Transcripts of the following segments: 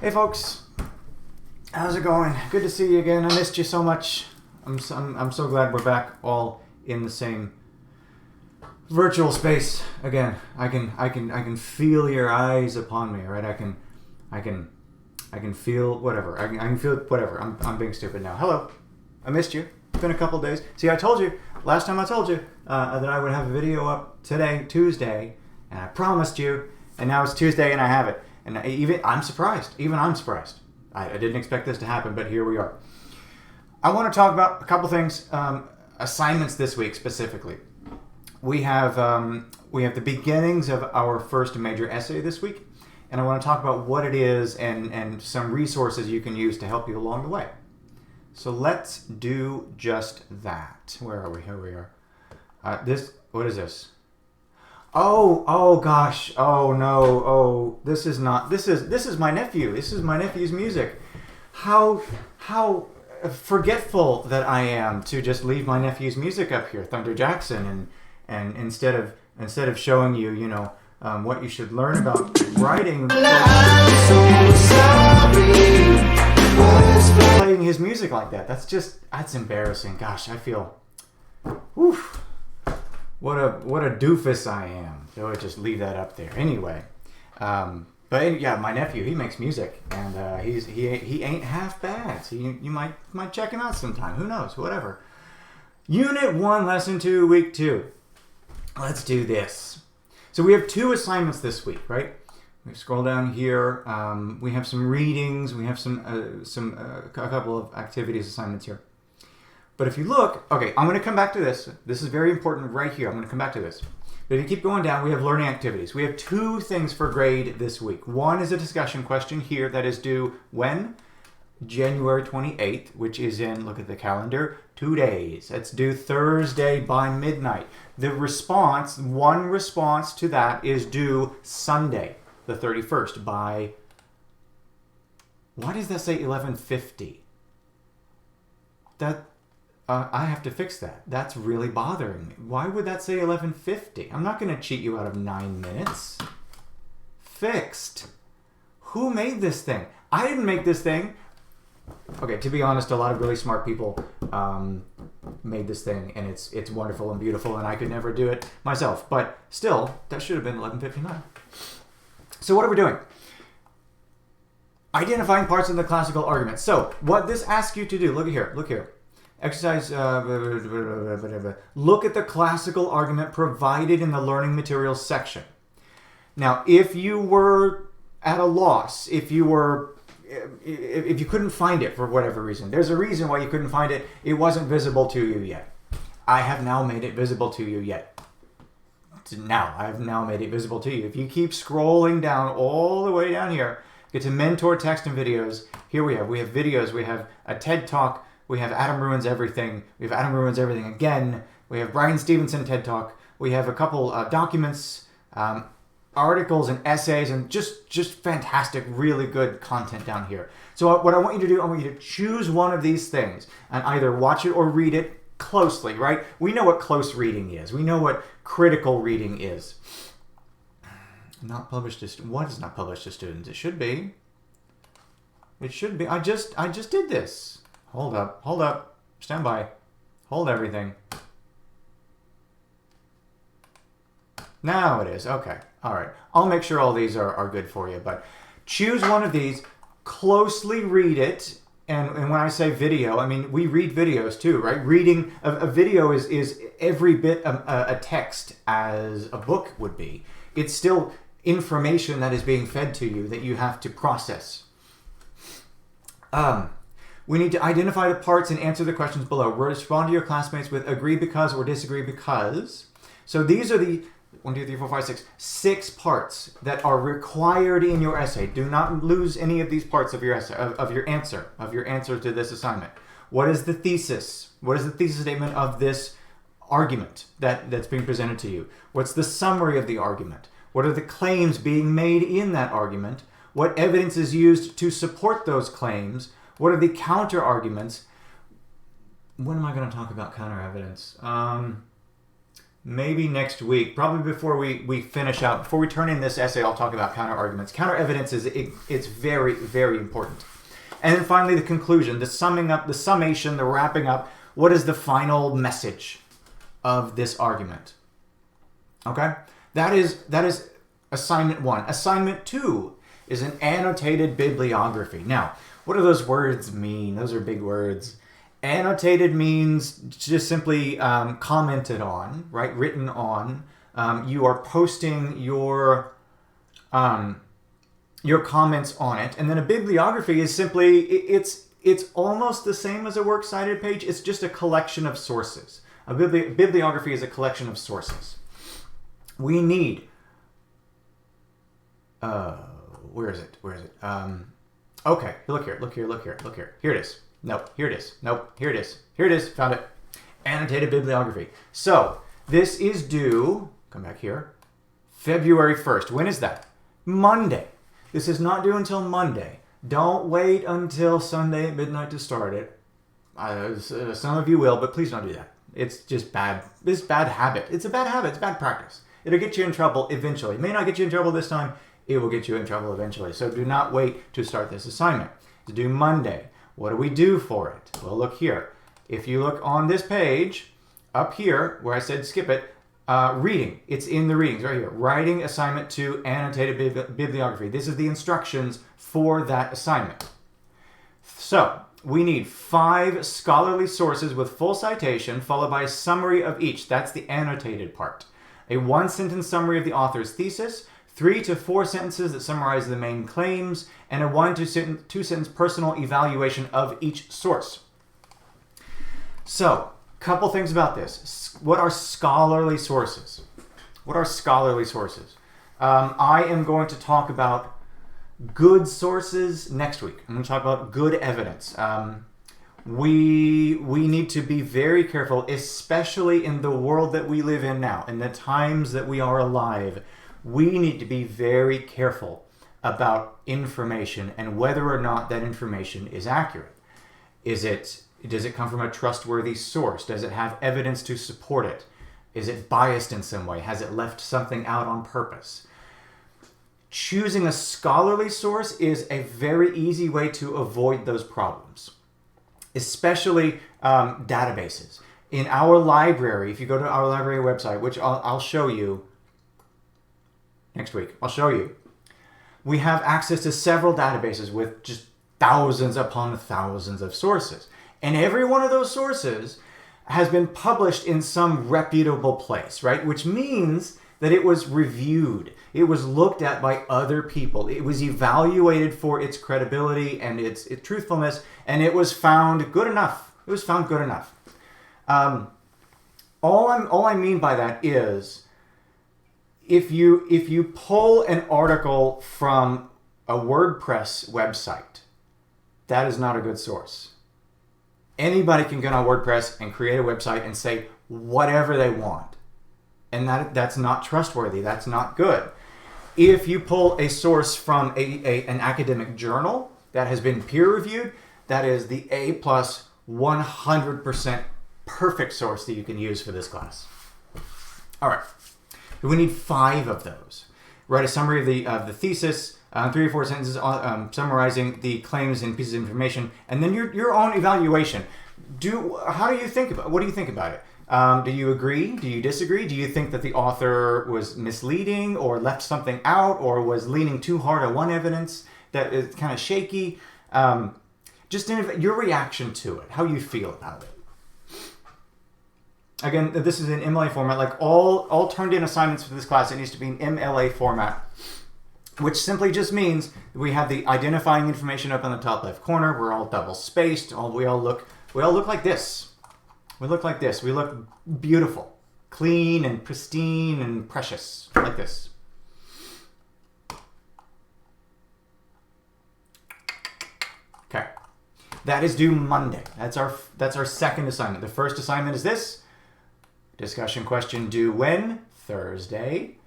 Hey folks, how's it going? Good to see you again. I missed you so much. I'm so glad we're back all in the same virtual space again. I can feel your eyes upon me, right? I can feel whatever. I can feel whatever. I'm being stupid now. Hello, I missed you. It's been a couple days. See, I told you last time. I told you that I would have a video up today, Tuesday, and I promised you. And now it's Tuesday, and I have it. And I'm surprised. Even I'm surprised. I didn't expect this to happen, but here we are. I want to talk about a couple things. Assignments this week specifically. We have the beginnings of our first major essay this week, and I want to talk about what it is and some resources you can use to help you along the way. So let's do just that. Where are we? Here we are. What is this? Oh gosh. Oh no. Oh, this is my nephew. This is my nephew's music. How forgetful that I am to just leave my nephew's music up here, Thunder Jackson, and instead of showing you, what you should learn about writing, playing his music like that. That's embarrassing. Gosh, I feel, woof. What a doofus I am. So just leave that up there. Anyway, but yeah, my nephew, he makes music, and he ain't half bad. So you might check him out sometime. Who knows? Whatever. Unit 1, Lesson 2, Week 2. Let's do this. So we have 2 assignments this week, right? We scroll down here. We have some readings. We have a couple of activities assignments here. But if you look, okay, I'm going to come back to this. This is very important right here. I'm going to come back to this. But if you keep going down, we have learning activities. We have 2 things for grade this week. One is a discussion question here that is due when? January 28th, which is in, look at the calendar, 2 days. It's due Thursday by midnight. One response to that is due Sunday, the 31st by, why does that say 11:50? I have to fix that. That's really bothering me. Why would that say 11:50? I'm not going to cheat you out of 9 minutes. Fixed. Who made this thing? I didn't make this thing. Okay, to be honest, a lot of really smart people made this thing, and it's wonderful and beautiful, and I could never do it myself. But still, that should have been 11:59. So what are we doing? Identifying parts of the classical argument. So what this asks you to do, look here. Exercise, look at the classical argument provided in the learning materials section. Now, if you were at a loss, if you couldn't find it for whatever reason, there's a reason why you couldn't find it. It wasn't visible to you yet. I have now made it visible to you yet. I have now made it visible to you. If you keep scrolling down all the way down here, get to mentor text and videos. Here we have videos. We have a TED Talk. We have Adam Ruins Everything. We have Adam Ruins Everything again. We have Brian Stevenson TED Talk. We have a couple documents, articles and essays, and just fantastic, really good content down here. So what I want you to do, I want you to choose one of these things and either watch it or read it closely, right? We know what close reading is. We know what critical reading is. Not published to what is not published to students? It should be. It should be. I just did this. Hold up, stand by, hold everything. Now it is, okay, all right. I'll make sure all these are good for you, but choose one of these, closely read it, and when I say video, I mean, we read videos too, right? Reading, a video is every bit a text as a book would be. It's still information that is being fed to you that you have to process. We need to identify the parts and answer the questions below. Respond to your classmates with agree because or disagree because. So these are the 6 parts that are required in your essay. Do not lose any of these parts of your essay, of your answer to this assignment. What is the thesis? What is the thesis statement of this argument that's being presented to you? What's the summary of the argument? What are the claims being made in that argument? What evidence is used to support those claims? What are the counter arguments? When am I going to talk about counter evidence? maybe next week, probably before we finish out, before we turn in this essay, I'll talk about counter arguments. Counter evidence it's very, very important. And then finally, the conclusion, the summing up, the summation, the wrapping up. What is the final message of this argument? Okay, that is assignment 1. Assignment 2 is an annotated bibliography. Now, what do those words mean? Those are big words. Annotated means just simply commented on, right? Written on. You are posting your comments on it, and then a bibliography is simply it's almost the same as a works cited page. It's just a collection of sources. A bibliography is a collection of sources. We need. Where is it? Okay, look here. Here it is. Nope, here it is. Nope, here it is. Here it is. Found it. Annotated bibliography. So, this is due, come back here, February 1st. When is that? Monday. This is not due until Monday. Don't wait until Sunday at midnight to start it. Some of you will, but please don't do that. It's just bad. It's bad habit. It's a bad habit. It's bad practice. It'll get you in trouble eventually. It may not get you in trouble this time. It will get you in trouble eventually. So do not wait to start this assignment. It's due Monday. What do we do for it? Well, look here. If you look on this page, up here, where I said skip it, reading. It's in the readings right here. Writing assignment 2, annotated bibliography. This is the instructions for that assignment. So, we need 5 scholarly sources with full citation, followed by a summary of each. That's the annotated part. A 1-sentence summary of the author's thesis, 3 to 4 sentences that summarize the main claims, and a 1 to 2 sentence personal evaluation of each source. So, couple things about this. What are scholarly sources? What are scholarly sources? I am going to talk about good sources next week. I'm going to talk about good evidence. We need to be very careful, especially in the world that we live in now, in the times that we are alive. We need to be very careful about information and whether or not that information is accurate. Does it come from a trustworthy source? Does it have evidence to support it? Is it biased in some way? Has it left something out on purpose? Choosing a scholarly source is a very easy way to avoid those problems, especially databases. In our library, if you go to our library website, which I'll show you next week, we have access to several databases with just thousands upon thousands of sources. And every one of those sources has been published in some reputable place, right? Which means that it was reviewed. It was looked at by other people. It was evaluated for its credibility and its truthfulness, and it was found good enough. It was found good enough. All I mean by that is, if you pull an article from a WordPress website, that is not a good source. Anybody can get on WordPress and create a website and say whatever they want. And that's not trustworthy. That's not good. If you pull a source from an academic journal that has been peer-reviewed, that is the A+ 100% perfect source that you can use for this class. All right. We need 5 of those. Write a summary of the thesis, 3 or 4 sentences summarizing the claims and pieces of information, and then your own evaluation. What do you think about it? Do you agree? Do you disagree? Do you think that the author was misleading or left something out or was leaning too hard on one evidence that is kind of shaky? Just your reaction to it, how you feel about it. Again, this is an MLA format. Like all turned in assignments for this class, it needs to be an MLA format, which simply just means we have the identifying information up in the top left corner. We're all double spaced. We all look like this. We look like this. We look beautiful, clean and pristine and precious, like this. Okay, that is due Monday. That's our second assignment. The first assignment is this. Discussion question due when? Thursday.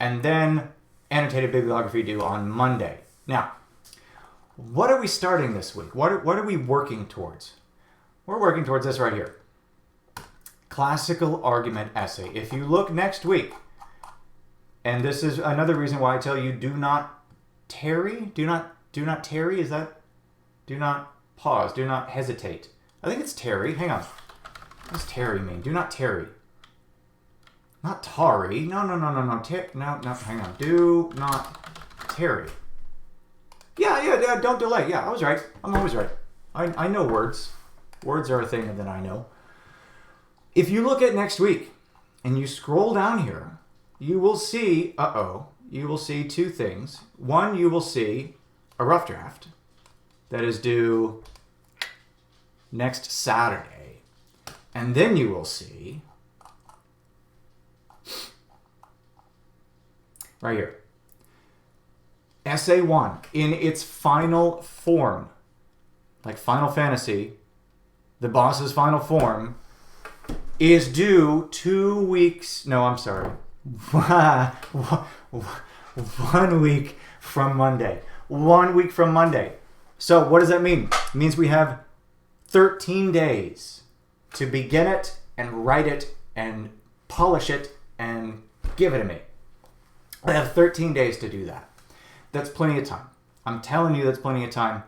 And then annotated bibliography due on Monday. Now, what are we starting this week? What are we working towards? We're working towards this right here. classical argument essay. If you look next week, and this is another reason why I tell you do not tarry, do not tarry, is that, do not pause, do not hesitate. I think it's tarry, hang on. What does tarry mean? Do not tarry. Not tarry, no, no, hang on. Do not tarry. Yeah, don't delay. Yeah, I was right. I'm always right. I know words. Words are a thing that I know. If you look at next week and you scroll down here, you will see, you will see two things. One, you will see a rough draft that is due next Saturday. And then you will see, right here, Essay 1 in its final form, like Final Fantasy, the boss's final form, is due 2 weeks, no, I'm sorry, 1 week from Monday. 1 week from Monday. So what does that mean? It means we have 13 days to begin it and write it and polish it and give it to me. I have 13 days to do that. That's plenty of time. I'm telling you that's plenty of time.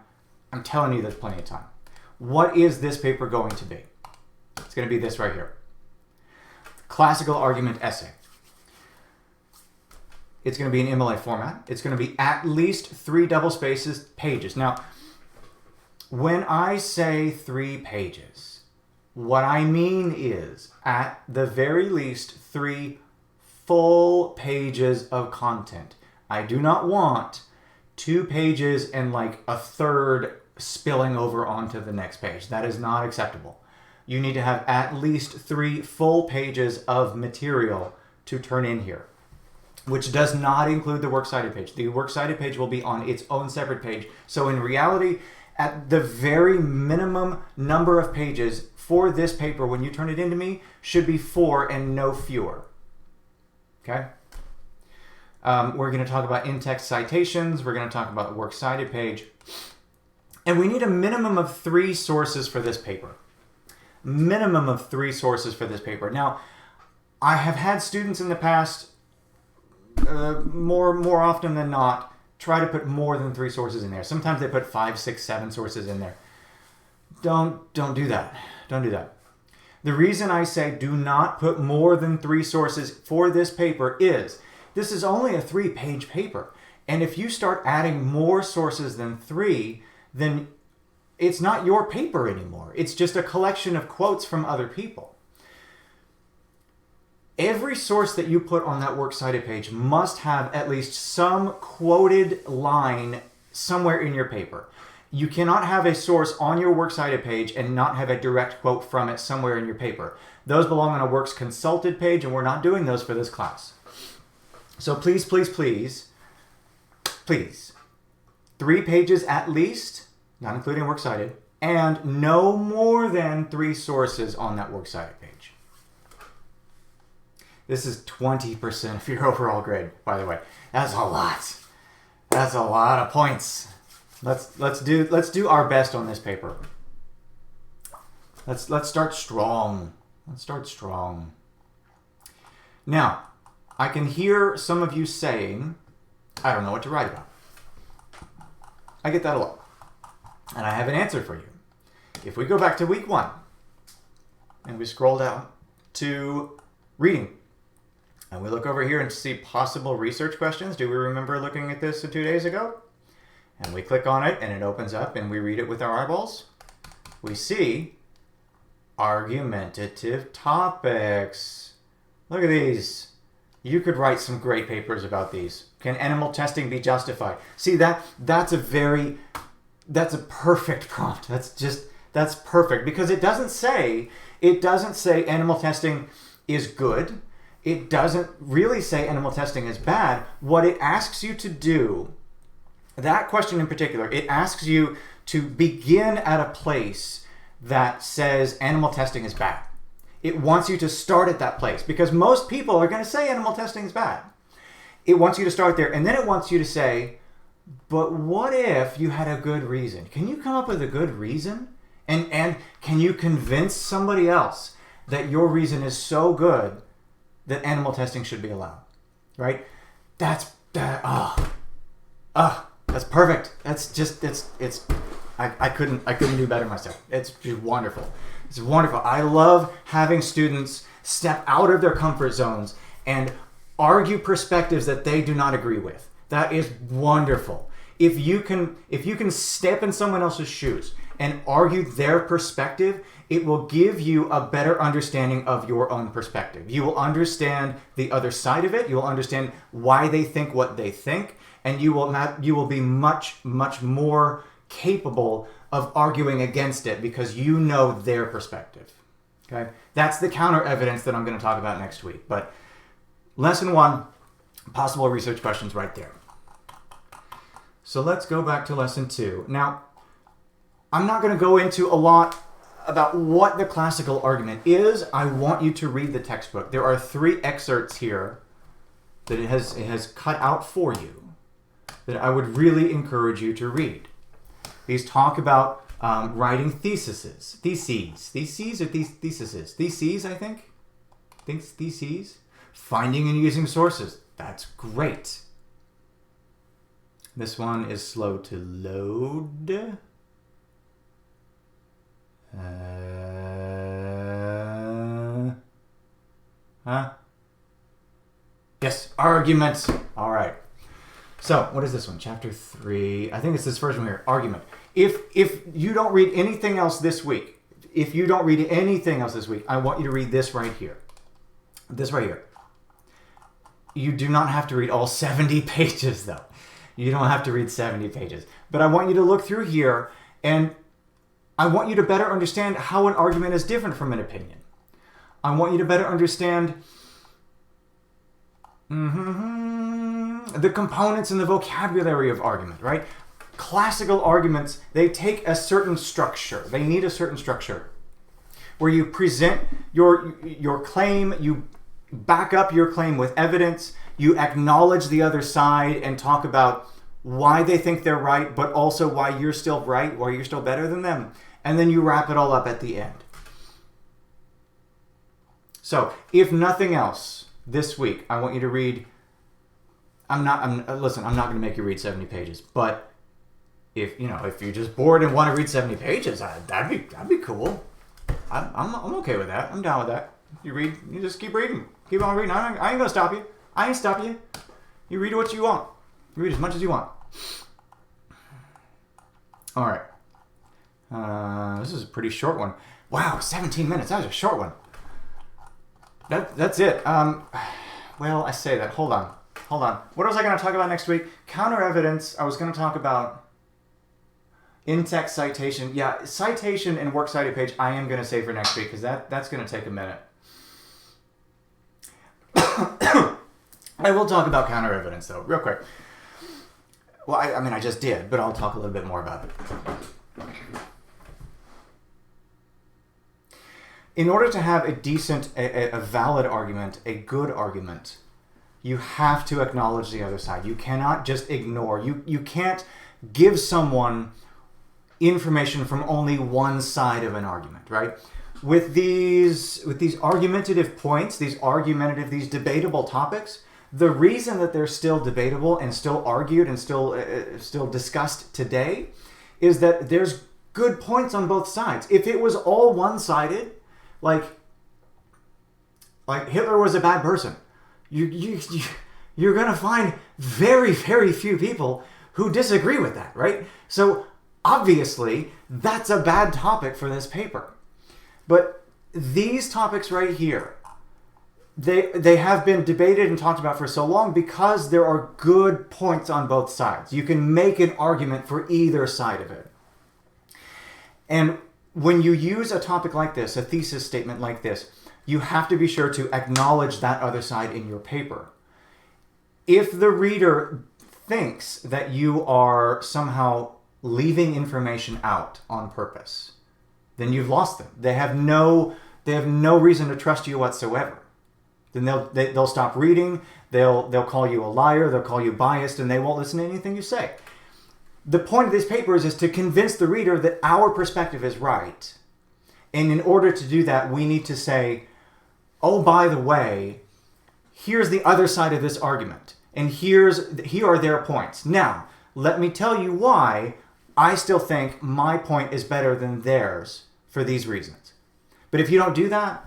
I'm telling you that's plenty of time. What is this paper going to be? It's going to be this right here. Classical argument essay. It's going to be in MLA format. It's going to be at least 3 double spaces pages. Now, when I say 3 pages, what I mean is at the very least 3 full pages of content. I do not want 2 pages and like a third spilling over onto the next page. That is not acceptable. You need to have at least 3 full pages of material to turn in here, which does not include the works cited page. The works cited page will be on its own separate page. So in reality, at the very minimum number of pages for this paper when you turn it into me should be 4 and no fewer. Okay? We're going to talk about in-text citations. We're going to talk about the works cited page. And we need a minimum of 3 sources for this paper. Minimum of 3 sources for this paper. Now, I have had students in the past, more often than not, try to put more than 3 sources in there. Sometimes they put 5, 6, 7 sources in there. Don't do that. Don't do that. The reason I say do not put more than 3 sources for this paper is this is only a 3-page paper. And if you start adding more sources than 3, then it's not your paper anymore. It's just a collection of quotes from other people. Every source that you put on that works cited page must have at least some quoted line somewhere in your paper. You cannot have a source on your works cited page and not have a direct quote from it somewhere in your paper. Those belong on a works consulted page, and we're not doing those for this class. So please, 3 pages at least, not including works cited, and no more than 3 sources on that works cited page. This is 20% of your overall grade, by the way. That's a lot. That's a lot of points. Let's do our best on this paper. Let's start strong. Let's start strong. Now, I can hear some of you saying, I don't know what to write about. I get that a lot. And I have an answer for you. If we go back to week 1 and we scroll down to reading, and we look over here and see possible research questions. Do we remember looking at this 2 days ago? And we click on it and it opens up and we read it with our eyeballs. We see argumentative topics. Look at these. You could write some great papers about these. Can animal testing be justified? See, that's a perfect prompt. That's perfect because it doesn't say animal testing is good. It doesn't really say animal testing is bad. What it asks you to do, that question in particular, it asks you to begin at a place that says animal testing is bad. It wants you to start at that place because most people are going to say animal testing is bad. It wants you to start there, and then it wants you to say, but what if you had a good reason? Can you come up with a good reason? And can you convince somebody else that your reason is so good that animal testing should be allowed, right? That's perfect. I couldn't do better myself. It's just wonderful. It's wonderful. I love having students step out of their comfort zones and argue perspectives that they do not agree with. That is wonderful. If you can step in someone else's shoes and argue their perspective, it will give you a better understanding of your own perspective. You will understand the other side of it. You will understand why they think what they think, and you will be much more capable of arguing against it because you know their perspective. Okay? That's the counter evidence that I'm going to talk about next week. But lesson 1, possible research questions right there. So let's go back to lesson 2. Now, I'm not going to go into a lot about what the classical argument is. I want you to read the textbook. There are 3 excerpts here that it has cut out for you that I would really encourage you to read. These talk about writing theses, I think. Theses. Finding and using sources. That's great. This one is slow to load. Yes, arguments. All right. So, what is this one? Chapter 3. I think it's this first one here. Argument. If you don't read anything else this week, I want you to read this right here. This right here. You do not have to read all 70 pages, though. You don't have to read 70 pages. But I want you to look through here, and I want you to better understand how an argument is different from an opinion. I want you to better understand the components and the vocabulary of argument, right? Classical arguments, they take a certain structure. They need a certain structure where you present your claim, you back up your claim with evidence, you acknowledge the other side and talk about why they think they're right, but also why you're still right, why you're still better than them. And then you wrap it all up at the end. So, if nothing else, this week, I want you to read, listen, I'm not going to make you read 70 pages, but if you're just bored and want to read 70 pages, that'd be cool. I'm okay with that. I'm down with that. You just keep reading. Keep on reading. I ain't going to stop you. I ain't stop you. You read what you want. You read as much as you want. All right. This is a pretty short one. Wow, 17 minutes. That was a short one. That's it. Well, I say that. Hold on. What was I going to talk about next week? Counter evidence. I was going to talk about in-text citation. Yeah, citation and works cited page I am going to save for next week because that's going to take a minute. I will talk about counter evidence though, real quick. Well, I just did, but I'll talk a little bit more about it. In order to have a decent, a valid argument, a good argument, you have to acknowledge the other side. You cannot just ignore. You can't give someone information from only one side of an argument, right? With these argumentative points, these debatable topics, the reason that they're still debatable and still argued and still discussed today is that there's good points on both sides. If it was all one-sided, like Hitler was a bad person, you're gonna find very, very few people who disagree with that, right? So obviously that's a bad topic for this paper. But these topics right here, they have been debated and talked about for so long because there are good points on both sides. You can make an argument for either side of it. And when you use a topic like this, a thesis statement like this, you have to be sure to acknowledge that other side in your paper. If the reader thinks that you are somehow leaving information out on purpose, then you've lost them. They have no reason to trust you whatsoever. Then they'll stop reading. They'll call you a liar. They'll call you biased, and they won't listen to anything you say. The point of these papers is to convince the reader that our perspective is right, And in order to do that, we need to say, oh, by the way, here's the other side of this argument. And here are their points. Now, let me tell you why I still think my point is better than theirs for these reasons. But if you don't do that,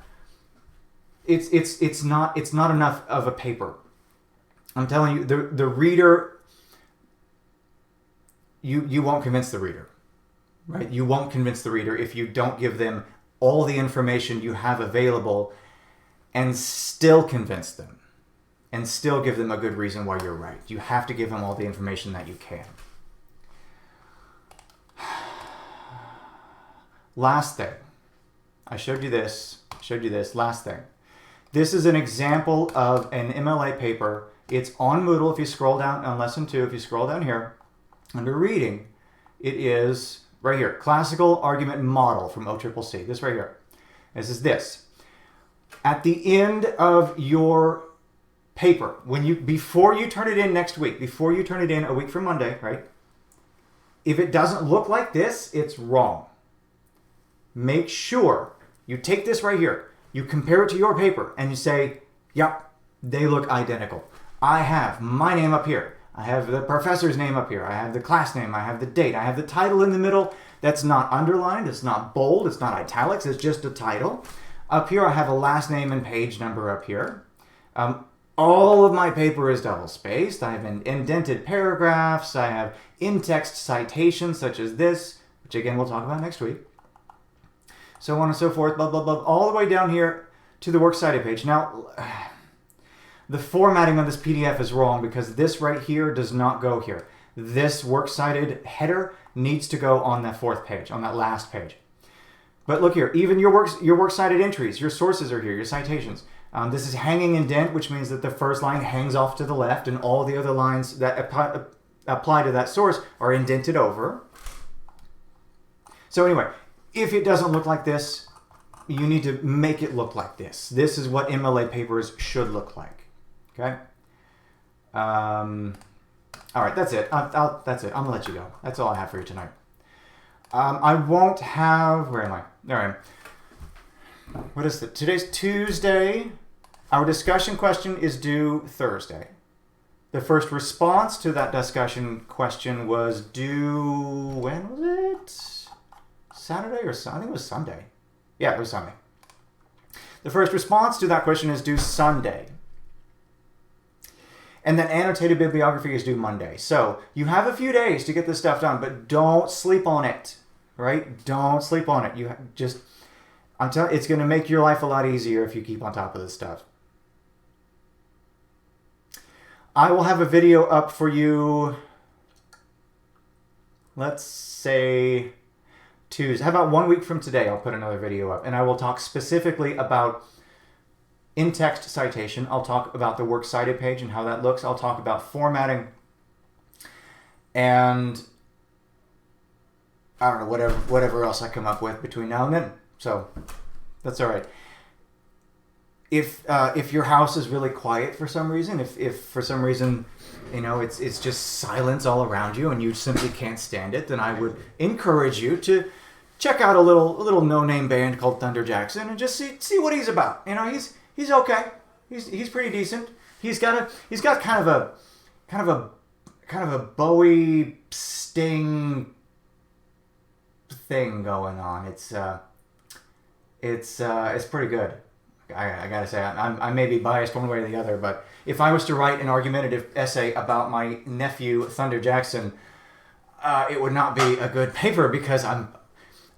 it's not enough of a paper. I'm telling you, the reader, you won't convince the reader, right? You won't convince the reader if you don't give them all the information you have available and still convince them and still give them a good reason why you're right. You have to give them all the information that you can. Last thing. I showed you this. Last thing. This is an example of an MLA paper. It's on Moodle. If you scroll down on lesson 2, if you scroll down here, under reading, it is right here. Classical argument model from OCCC. This right here. This is this. At the end of your paper, before you turn it in next week, before you turn it in a week from Monday, right? If it doesn't look like this, it's wrong. Make sure you take this right here, you compare it to your paper, and you say, yep, they look identical. I have my name up here. I have the professor's name up here. I have the class name. I have the date. I have the title in the middle. That's not underlined. It's not bold. It's not italics. It's just a title. Up here, I have a last name and page number up here. All of my paper is double-spaced. I have indented paragraphs. I have in-text citations such as this, which again we'll talk about next week. So on and so forth, blah, blah, blah, all the way down here to the works cited page. Now, the formatting of this PDF is wrong because this right here does not go here. This works cited header needs to go on that 4th page, on that last page. But look here, even your works cited entries, your sources are here, your citations. This is hanging indent, which means that the first line hangs off to the left and all the other lines that apply to that source are indented over. So anyway, if it doesn't look like this, you need to make it look like this. This is what MLA papers should look like. Okay? All right, that's it. That's it. I'm going to let you go. That's all I have for you tonight. I won't have... Where am I? There I am. What is it? Today's Tuesday. Our discussion question is due Thursday. The first response to that discussion question was due... When was it? Saturday or Sunday? I think it was Sunday. Yeah, it was Sunday. The first response to that question is due Sunday. And then annotated bibliography is due Monday. So you have a few days to get this stuff done, but don't sleep on it, right? Don't sleep on it. I'm telling you, it's going to make your life a lot easier if you keep on top of this stuff. I will have a video up for you, let's say Tuesday. How about 1 week from today? I'll put another video up, and I will talk specifically about in-text citation. I'll talk about the works cited page and how that looks. I'll talk about formatting, and I don't know, whatever else I come up with between now and then. So that's all right. If your house is really quiet for some reason, if for some reason, it's just silence all around you and you simply can't stand it, then I would encourage you to check out a little no-name band called Thunder Jackson and just see what he's about. He's okay. He's pretty decent. He's got kind of a Bowie Sting thing going on. It's pretty good. I gotta say, I may be biased one way or the other, but if I was to write an argumentative essay about my nephew Thunder Jackson, it would not be a good paper because I'm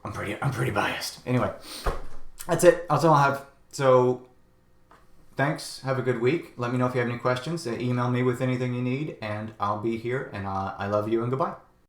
pretty biased. Anyway, that's it. That's all I have. So, thanks. Have a good week. Let me know if you have any questions. Email me with anything you need, and I'll be here. And I love you and goodbye.